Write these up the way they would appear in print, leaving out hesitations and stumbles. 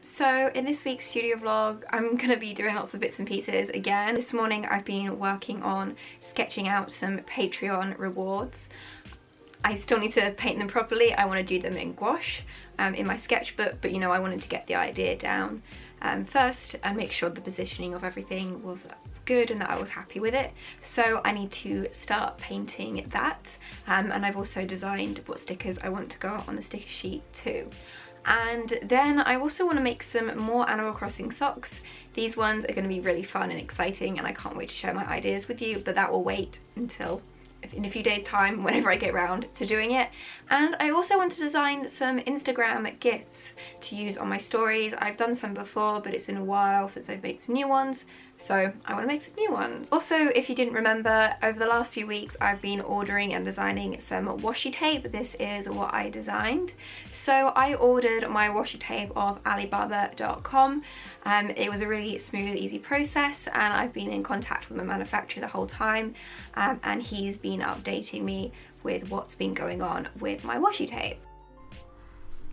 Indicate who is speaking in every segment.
Speaker 1: So in this week's studio vlog, I'm going to be doing lots of bits and pieces again. This morning I've been working on sketching out some Patreon rewards. I still need to paint them properly. I want to do them in gouache in my sketchbook, but you know, I wanted to get the idea down first and make sure the positioning of everything was good and that I was happy with it. So I need to start painting that, and I've also designed what stickers I want to go on the sticker sheet too. And then I also want to make some more Animal Crossing socks. These ones are going to be really fun and exciting, and I can't wait to share my ideas with you, but that will wait until in a few days time whenever I get around to doing it. And I also want to design some Instagram GIFs to use on my stories. I've done some before, but it's been a while since I've made some new ones, so I want to make some new ones. Also, if you didn't remember, over the last few weeks I've been ordering and designing some washi tape. This is what I designed. So I ordered my washi tape off Alibaba.com. It was a really smooth, easy process, and I've been in contact with my manufacturer the whole time, and he's been updating me with what's been going on with my washi tape.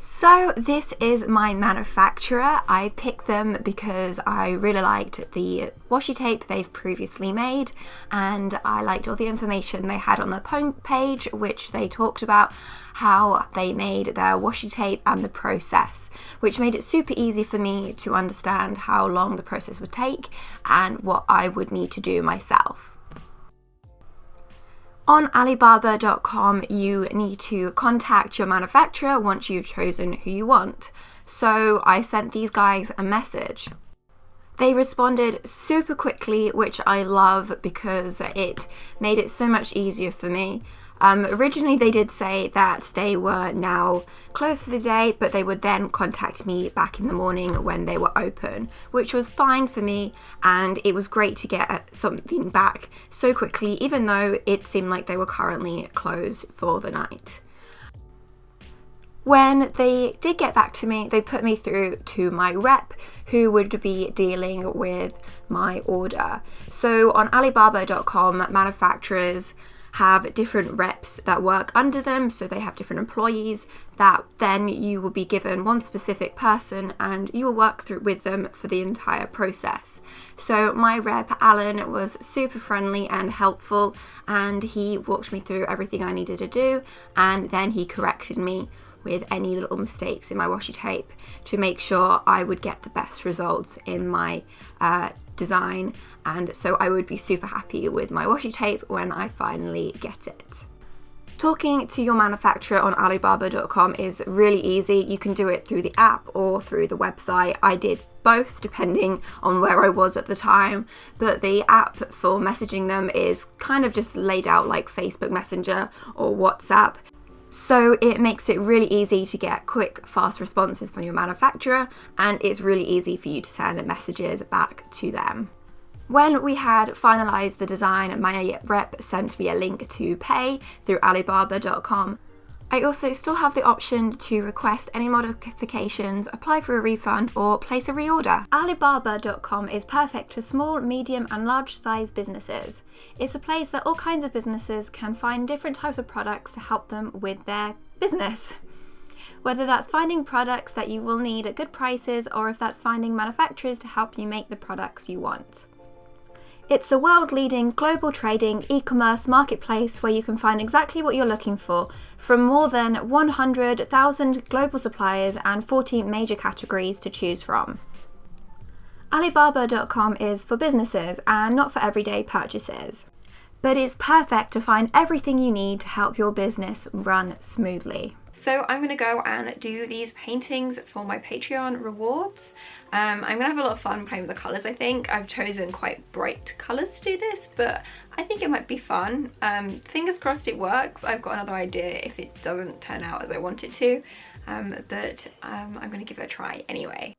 Speaker 1: So this is my manufacturer. I picked them because I really liked the washi tape they've previously made, and I liked all the information they had on their page, which they talked about how they made their washi tape and the process, which made it super easy for me to understand how long the process would take and what I would need to do myself. On Alibaba.com, you need to contact your manufacturer once you've chosen who you want. So I sent these guys a message. They responded super quickly, which I love because it made it so much easier for me. Originally they did say that they were now closed for the day, but they would then contact me back in the morning when they were open, which was fine for me, and it was great to get something back so quickly, even though it seemed like they were currently closed for the night. When they did get back to me, they put me through to my rep, who would be dealing with my order. So on Alibaba.com, manufacturers have different reps that work under them, so they have different employees that then you will be given one specific person and you will work through with them for the entire process. So my rep Alan was super friendly and helpful, and he walked me through everything I needed to do, and then he corrected me with any little mistakes in my washi tape to make sure I would get the best results in my design, and so I would be super happy with my washi tape when I finally get it. Talking to your manufacturer on Alibaba.com is really easy. You can do it through the app or through the website. I did both depending on where I was at the time, but the app for messaging them is kind of just laid out like Facebook Messenger or WhatsApp. So it makes it really easy to get quick, fast responses from your manufacturer, and it's really easy for you to send messages back to them. When we had finalised the design, my rep sent me a link to pay through Alibaba.com. I also still have the option to request any modifications, apply for a refund, or place a reorder. Alibaba.com is perfect for small, medium and large size businesses. It's a place that all kinds of businesses can find different types of products to help them with their business. Whether that's finding products that you will need at good prices, or if that's finding manufacturers to help you make the products you want. It's a world-leading global trading e-commerce marketplace where you can find exactly what you're looking for from more than 100,000 global suppliers and 40 major categories to choose from. Alibaba.com is for businesses and not for everyday purchases. but it's perfect to find everything you need to help your business run smoothly. So I'm going to go and do these paintings for my Patreon rewards. I'm going to have a lot of fun playing with the colours, I think. I've chosen quite bright colours to do this, but I think it might be fun. Fingers crossed it works. I've got another idea if it doesn't turn out as I want it to, but I'm going to give it a try anyway.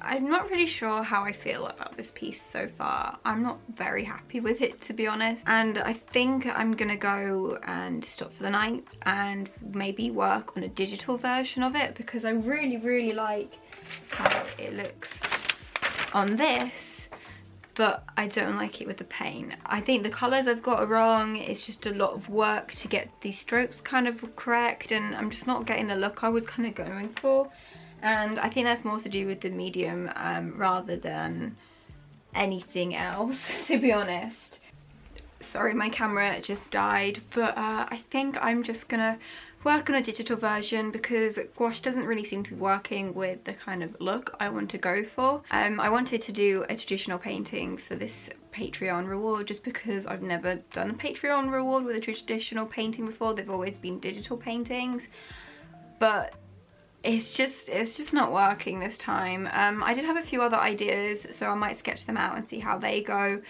Speaker 1: I'm not really sure how I feel about this piece so far. I'm not very happy with it, to be honest, and I think I'm gonna go and stop for the night and maybe work on a digital version of it, because I really like how it looks on this, but I don't like it with the paint. I think the colours I've got are wrong. It's just a lot of work to get these strokes kind of correct, and I'm just not getting the look I was kind of going for. And I think that's more to do with the medium rather than anything else, to be honest. Sorry, my camera just died, but I think I'm just gonna work on a digital version because gouache doesn't really seem to be working with the kind of look I want to go for. I wanted to do a traditional painting for this Patreon reward just because I've never done a Patreon reward with a traditional painting before. They've always been digital paintings, but it's just not working this time. I did have a few other ideas, so I might sketch them out and see how they go,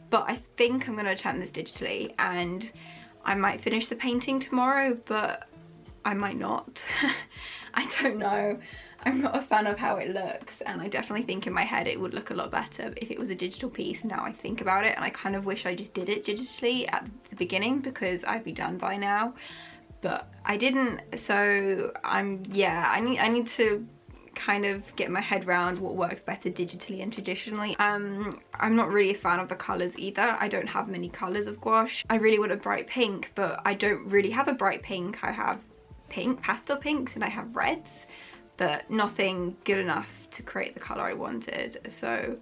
Speaker 1: but I think I'm going to attempt this digitally, and I might finish the painting tomorrow, but I might not. I don't know. I'm not a fan of how it looks, and I definitely think in my head it would look a lot better if it was a digital piece. Now I think about it, and I kind of wish I just did it digitally at the beginning because I'd be done by now. But I didn't, so I need to kind of get my head around what works better digitally and traditionally. I'm not really a fan of the colours either. I don't have many colours of gouache. I really want a bright pink, but I don't really have a bright pink. I have pink, pastel pinks, and I have reds, but nothing good enough to create the colour I wanted. So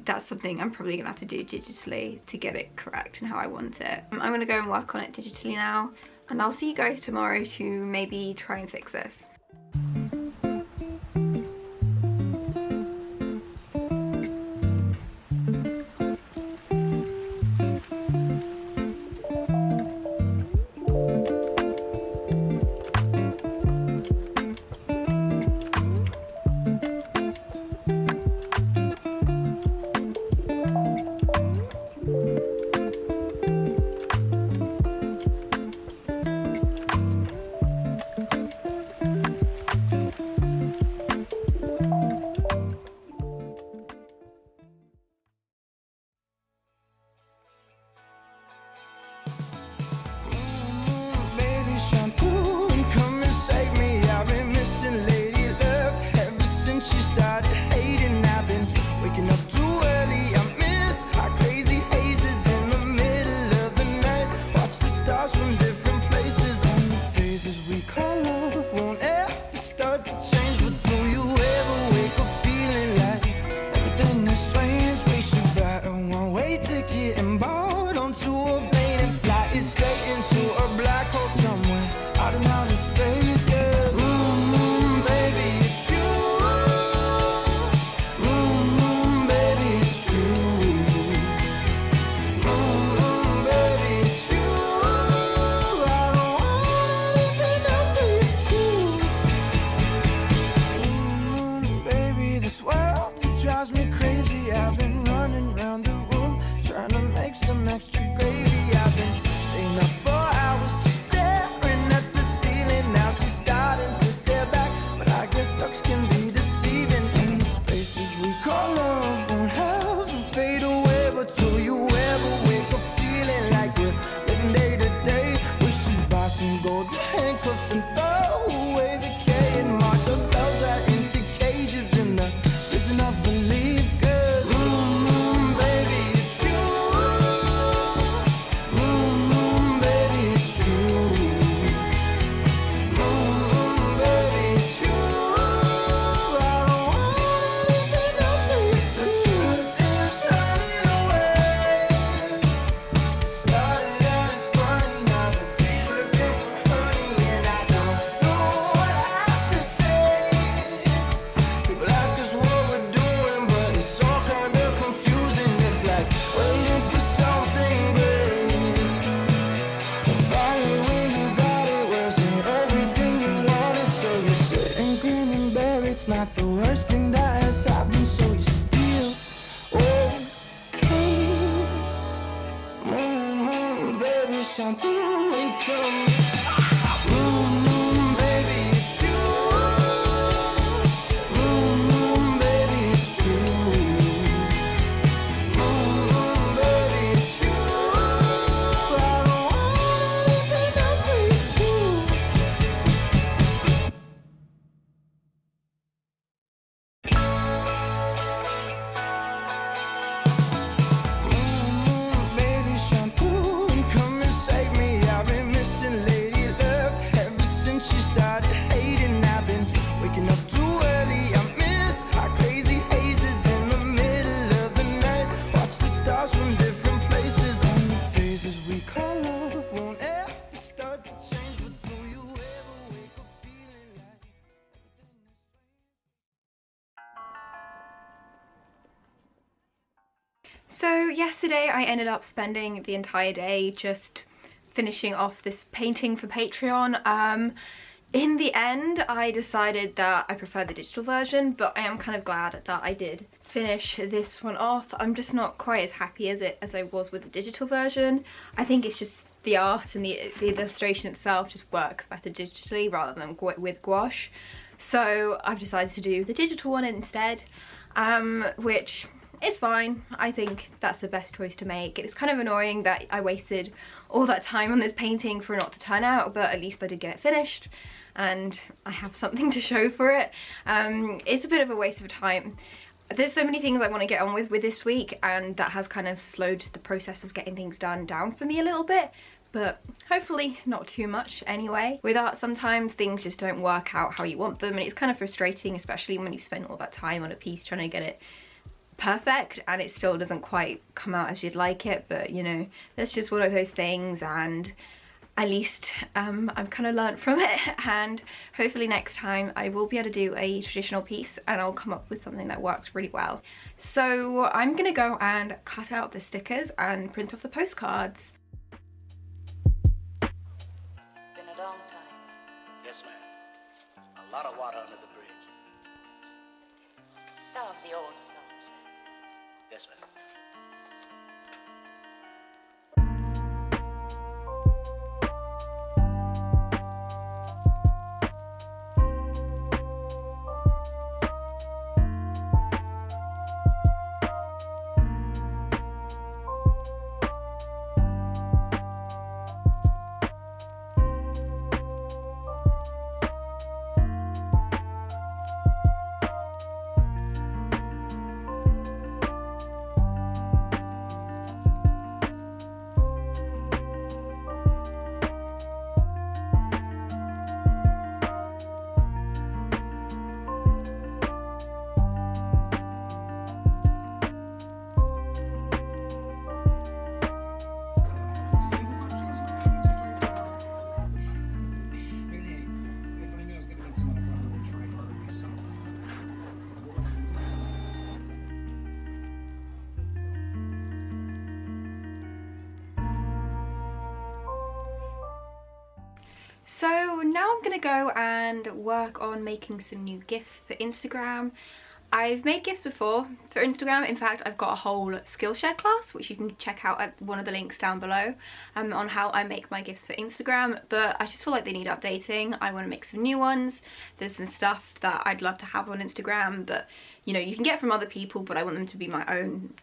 Speaker 1: that's something I'm probably gonna have to do digitally to get it correct and how I want it. I'm gonna go and work on it digitally now, and I'll see you guys tomorrow to maybe try and fix this.
Speaker 2: not the worst thing that has happened, so you're still okay. Moon, moon, baby, shine through and come. Moon, moon, baby, it's you. Moon, moon, baby, it's true. Moon, moon, baby, it's you. I don't want anything else but you. Baby, shine through and come and save me. I've been missing Lady Luck ever since she started hating. I've been waking up too early. I miss our crazy hazes in the middle of the night. Watch the stars from different places, and the phases we call love won't ever start to change. But do you ever wake up feeling like everything is
Speaker 1: So yesterday I ended up spending the entire day just finishing off this painting for Patreon. In the end I decided that I prefer the digital version, but I am kind of glad that I did finish this one off. I'm just not quite as happy as I was with the digital version. I think it's just the art and the illustration itself just works better digitally rather than with gouache. So I've decided to do the digital one instead, which it's fine. I think that's the best choice to make. It's kind of annoying that I wasted all that time on this painting for it not to turn out, but at least I did get it finished and I have something to show for it. It's a bit of a waste of time. There's so many things I want to get on with this week, and that has kind of slowed the process of getting things done down for me a little bit. but hopefully not too much anyway. With art, sometimes things just don't work out how you want them, and it's kind of frustrating, especially when you've spent all that time on a piece trying to get it perfect and it still doesn't quite come out as you'd like it. But you know, that's just one of those things, and at least I've kind of learned from it, and hopefully next time I will be able to do a traditional piece and I'll come up with something that works really well. So I'm gonna go and cut out the stickers and print off the postcards.
Speaker 3: It's been a long time.
Speaker 4: Yes, ma'am. A lot of water under the bridge.
Speaker 3: Some of the old songs.
Speaker 4: Yes, ma'am.
Speaker 1: So now I'm gonna go and work on making some new gifts for Instagram. I've made gifts before for Instagram. In fact, I've got a whole Skillshare class, which you can check out at one of the links down below, on how I make my gifts for Instagram. But I just feel like they need updating. I want to make some new ones. There's some stuff that I'd love to have on Instagram, but you know, you can get from other people, but I want them to be my own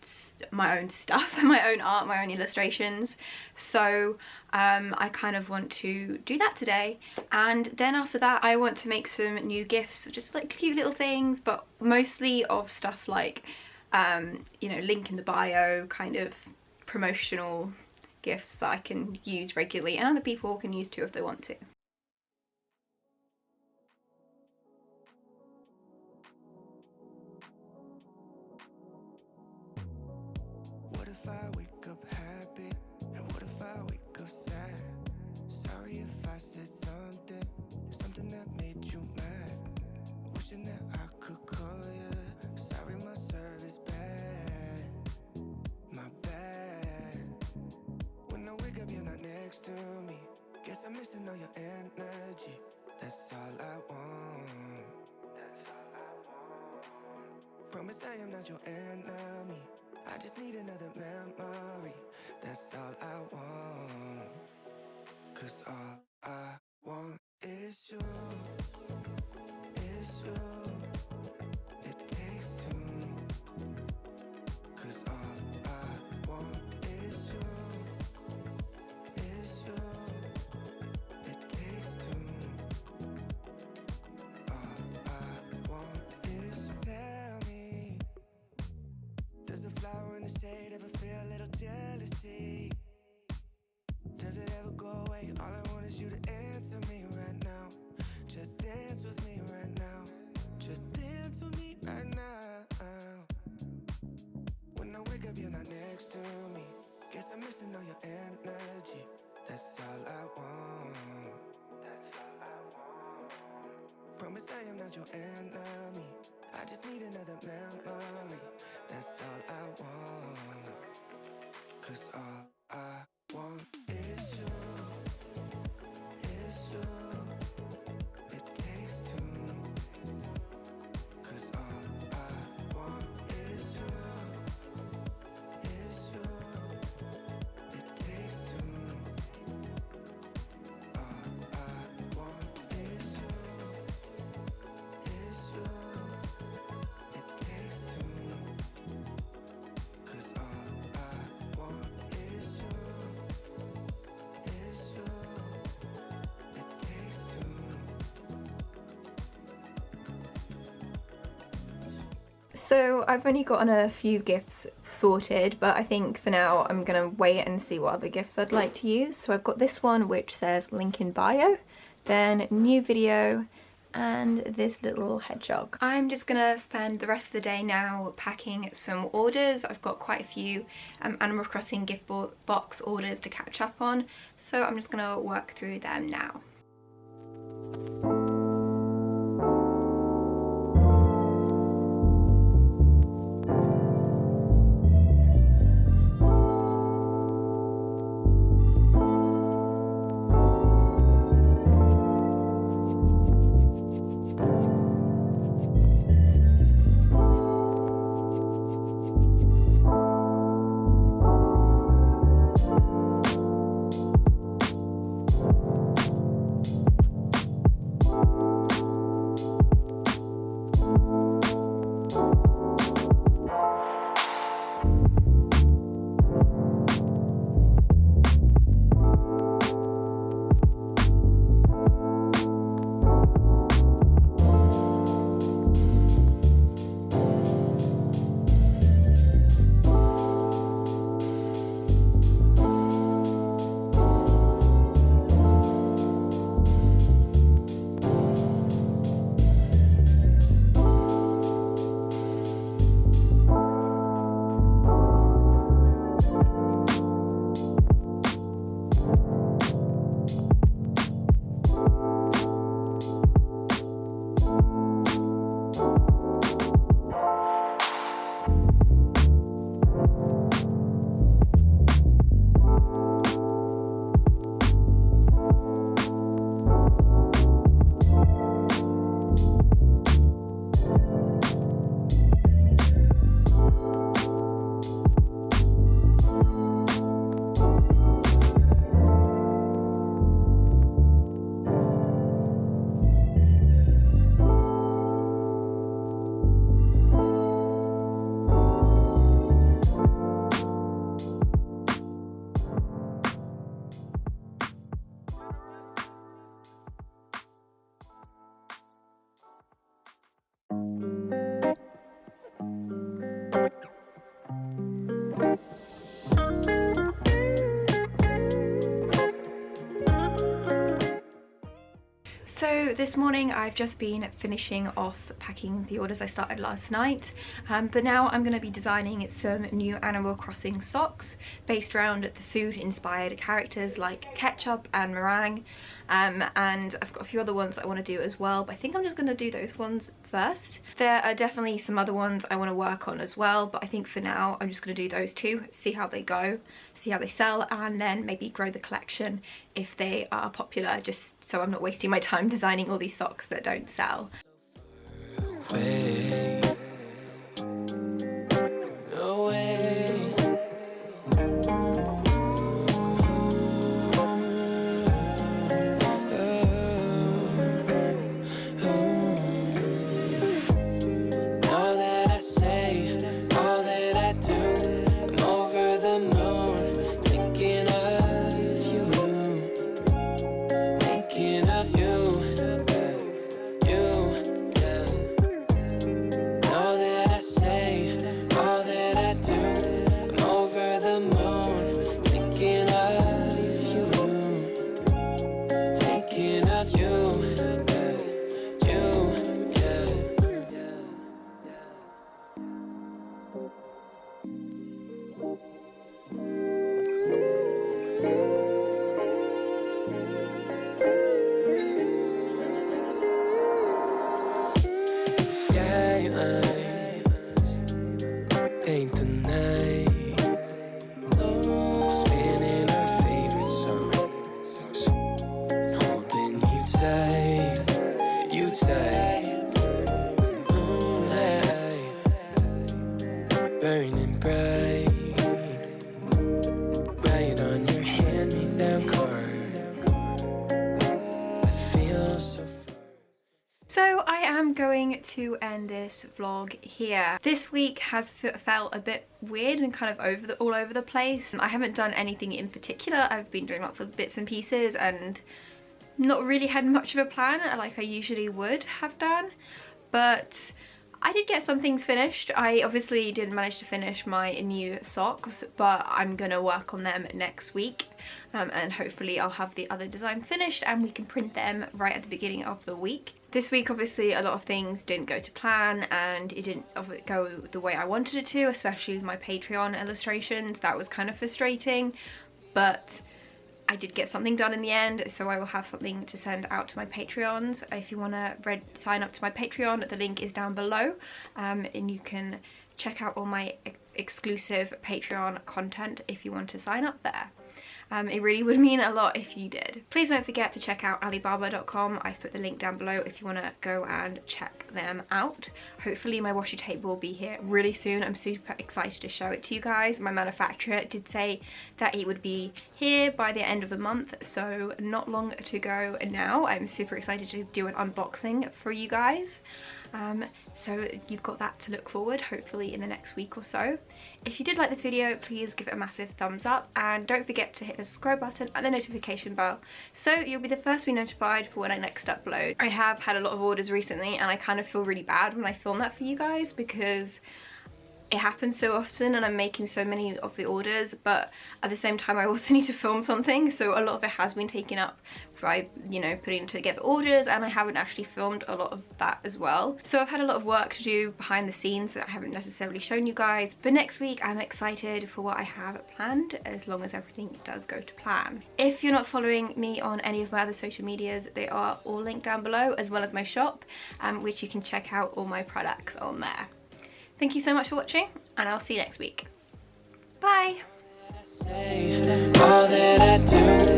Speaker 1: stuff, my own art, my own illustrations. So I kind of want to do that today, and then after that I want to make some new gifts, just like cute little things, but mostly of stuff like you know, link in the bio, kind of promotional gifts that I can use regularly and other people can use too if they want to.
Speaker 2: What if I wake up happy? And what if I wake up sad? Sorry if I said something that made you mad. Wishing that I could call you. Sorry, my service bad. My bad. When I wake up, you're not next to me. Guess I'm missing all your energy. That's all I want. That's all I want. Promise I am not your enemy. I just need another memory. That's all I want. 'Cause all I want is you. Is you. It takes two. 'Cause all I want is you. Is you. It takes two. All I want is tell me. Does a flower in the shade ever feel a little jealousy? Does it ever go away? All I want is you to answer me right now. Just dance with me right now. Just dance with me right now. When I wake up, you're not next to me. Guess I'm missing all your energy. That's all I want. That's all I want. Promise I am not your enemy. I just need another memory. That's all I want. 'Cause all I want is you. Is you. It takes two. 'Cause all I want is you. Is you. It takes two. All I want is you. Is you. It takes two. 'Cause all I want is
Speaker 1: So I've only gotten a few gifts sorted, but I think for now I'm gonna wait and see what other gifts I'd like to use. So I've got this one which says link in bio, then new video, and this little hedgehog. I'm just gonna spend the rest of the day now packing some orders. I've got quite a few Animal Crossing gift box orders to catch up on, so I'm just gonna work through them now. So this morning I've just been finishing off packing the orders I started last night, but now I'm going to be designing some new Animal Crossing socks based around the food inspired characters like ketchup and meringue, and I've got a few other ones that I want to do as well, but I think I'm just going to do those ones first. There are definitely some other ones I want to work on as well, but I think for now I'm just going to do those two, see how they go, see how they sell, and then maybe grow the collection if they are popular, just so I'm not wasting my time designing all these socks that don't sell.
Speaker 2: Paint the night, spinning our favorite songs, holding you tight, moonlight, burning bright, right on your hand-me-down card. I feel so far.
Speaker 1: So I am going to end this vlog here. This week has felt a bit weird and kind of all over the place. I haven't done anything in particular. I've been doing lots of bits and pieces and not really had much of a plan like I usually would have done, but I did get some things finished. I obviously didn't manage to finish my new socks, but I'm gonna work on them next week, and hopefully I'll have the other design finished and we can print them right at the beginning of the week. This week obviously a lot of things didn't go to plan and it didn't go the way I wanted it to, especially with my Patreon illustrations. That was kind of frustrating, but I did get something done in the end, so I will have something to send out to my Patreons. If you want to sign up to my Patreon, the link is down below, and you can check out all my exclusive Patreon content if you want to sign up there. It really would mean a lot if you did. Please don't forget to check out alibaba.com. I've put the link down below if you want to go and check them out. Hopefully my washi tape will be here really soon. I'm super excited to show it to you guys. My manufacturer did say that it would be here by the end of the month, so not long to go now. I'm super excited to do an unboxing for you guys. So you've got that to look forward, hopefully in the next week or so. If you did like this video, please give it a massive thumbs up and don't forget to hit the subscribe button and the notification bell so you'll be the first to be notified for when I next upload. I have had a lot of orders recently and I kind of feel really bad when I film that for you guys because it happens so often and I'm making so many of the orders, but at the same time I also need to film something, so a lot of it has been taken up by, you know, putting together orders, and I haven't actually filmed a lot of that as well. So I've had a lot of work to do behind the scenes that I haven't necessarily shown you guys, but next week I'm excited for what I have planned, as long as everything does go to plan. If you're not following me on any of my other social medias, they are all linked down below, as well as my shop, which you can check out all my products on there. Thank you so much for watching, and I'll see you next week. Bye!
Speaker 2: All that I do